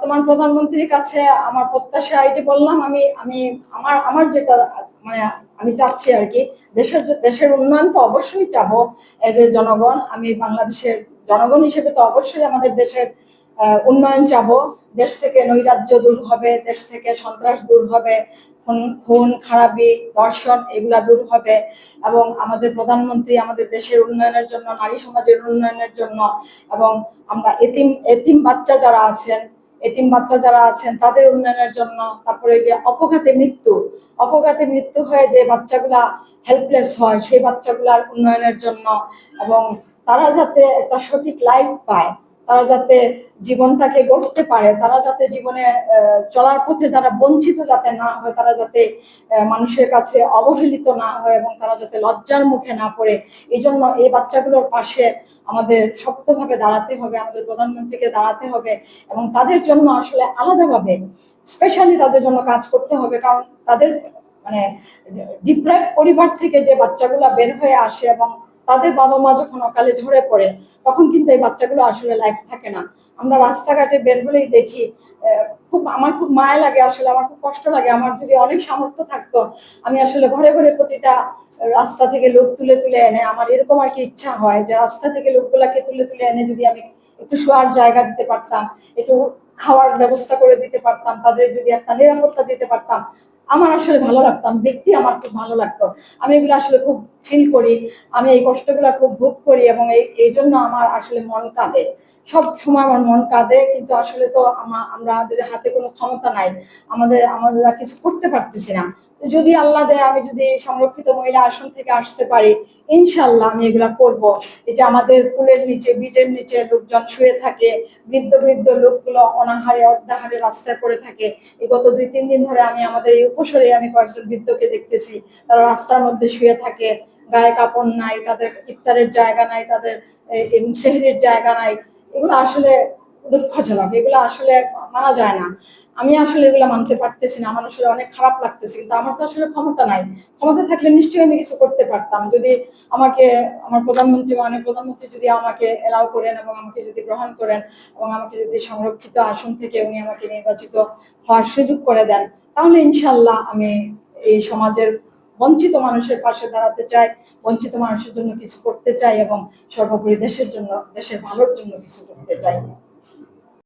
বর্তমান প্রধানমন্ত্রীর কাছে আমার প্রত্যাশা, এই যে বললাম, আমি আমি আমার আমার যেটা মানে আমি চাচ্ছি আর কি, দেশের উন্নয়ন তো অবশ্যই চাবো। এই যে জনগণ, আমি বাংলাদেশের জনগণ হিসেবে তো অবশ্যই আমাদের দেশের উন্নয়ন চাবো। দেশ থেকে নৈরাজ্য দূর হবে, দেশ থেকে সন্ত্রাস দূর হবে, খুন খারাপি ধর্ষণ এগুলা দূর হবে। এবং আমাদের প্রধানমন্ত্রী আমাদের দেশের উন্নয়নের জন্য, নারী সমাজের উন্নয়নের জন্য, এবং আমরা এতিম এতিম বাচ্চা যারা আছেন তাদের উন্নয়নের জন্য। তারপরে যে অপঘাতে মৃত্যু হয়ে যে বাচ্চাগুলা হেল্পলেস হয়, সেই বাচ্চাগুলার উন্নয়নের জন্য। এবং তারা যাতে একটা সঠিক লাইফ পায়, তারা যাতে জীবনটাকে গড়তে পারে, তারা যাতে জীবনে চলার পথে তারা বঞ্চিত যাতে না হয়, তারা যাতে মানুষের কাছে অবহেলিত না হয়, এবং তারা যাতে লজ্জার মুখে না পড়ে, এই জন্য এই বাচ্চাগুলোর পাশে আমাদের শক্তভাবে দাঁড়াতে হবে, আমাদের প্রধানমন্ত্রীকে দাঁড়াতে হবে। এবং তাদের জন্য আসলে আলাদাভাবে স্পেশালি তাদের জন্য কাজ করতে হবে। কারণ তাদের মানে ডিপ্রাইভ পরিবার থেকে যে বাচ্চাগুলা বের হয়ে আসে এবং তাদের বাবা মা যখন অকালে ঝরে পড়ে, তখন কিন্তু এই বাচ্চাগুলো আসলে লাইফ থাকে না। আমরা রাস্তাঘাটে বের হলেই দেখি, আমার খুব মায়া লাগে, আসলে আমার খুব কষ্ট লাগে। আমার যদি অনেক সামর্থ্য থাকতো, আমি আসলে ঘরে ঘরে প্রতিটা রাস্তা থেকে লোক তুলে তুলে এনে, আমার এরকম আর কি ইচ্ছা হয় যে রাস্তা থেকে লোকগুলাকে তুলে তুলে এনে যদি আমি একটু শোয়ার জায়গা দিতে পারতাম, একটু খাওয়ার ব্যবস্থা করে দিতে পারতাম, তাদের যদি একটা নিরাপত্তা দিতে পারতাম, আমার আসলে ভালো লাগতাম। ব্যক্তি আমার খুব ভালো লাগতো। আমি এগুলো আসলে খুব ফিল করি, আমি এই কষ্টগুলো খুব ভোগ করি, এবং এই জন্য আমার আসলে মন কাঁদে। সব সময় আমার মন কাঁদে, কিন্তু আসলে তো আমাদের হাতে কোনো ক্ষমতা নাই, আমরা কিছু করতে পারতেছি না। যদি আল্লাহ দেয়, আমি যদি সংরক্ষিত মহিলা আসন থেকে আসতে পারি, ইনশাল্লাহ আমি এগুলা করব। এই যে আমাদের কুলের নিচে, বীজের নিচে লোকজন শুয়ে থাকে, বৃদ্ধ বৃদ্ধ লোকগুলো অনাহারে অর্ধাহারে রাস্তায় পড়ে থাকে। এই গত 2-3 দিন ধরে আমি আমাদের এই উপসরে আমি কয়েকজন বৃদ্ধকে দেখতেছি, তারা রাস্তার মধ্যে শুয়ে থাকে, গায়ে কাপড় নাই, তাদের ইফতারের জায়গা নাই, তাদের সেহরির জায়গা নাই। এগুলো আসলে দুঃখজনক, এগুলো আসলে মানা যায় না। আমি আসলে এগুলো মানতে পারতেছি না, আমার আসলে অনেক খারাপ লাগতেছে। কিন্তু আমার তো আসলে ক্ষমতা নাই। ক্ষমতা থাকলে নিশ্চয়ই আমি কিছু করতে পারতাম। যদি আমাকে আমার প্রধানমন্ত্রী যদি আমাকে এলাও করেন এবং আমাকে যদি গ্রহণ করেন, এবং আমাকে যদি সংরক্ষিত আসন থেকে উনি আমাকে নির্বাচিত হওয়ার সুযোগ করে দেন, তাহলে ইনশাল্লাহ আমি এই সমাজের বঞ্চিত মানুষের পাশে দাঁড়াতে চাই, বঞ্চিত মানুষের জন্য কিছু করতে চাই, এবং সর্বোপরি দেশের ভালোর জন্য কিছু করতে চাই।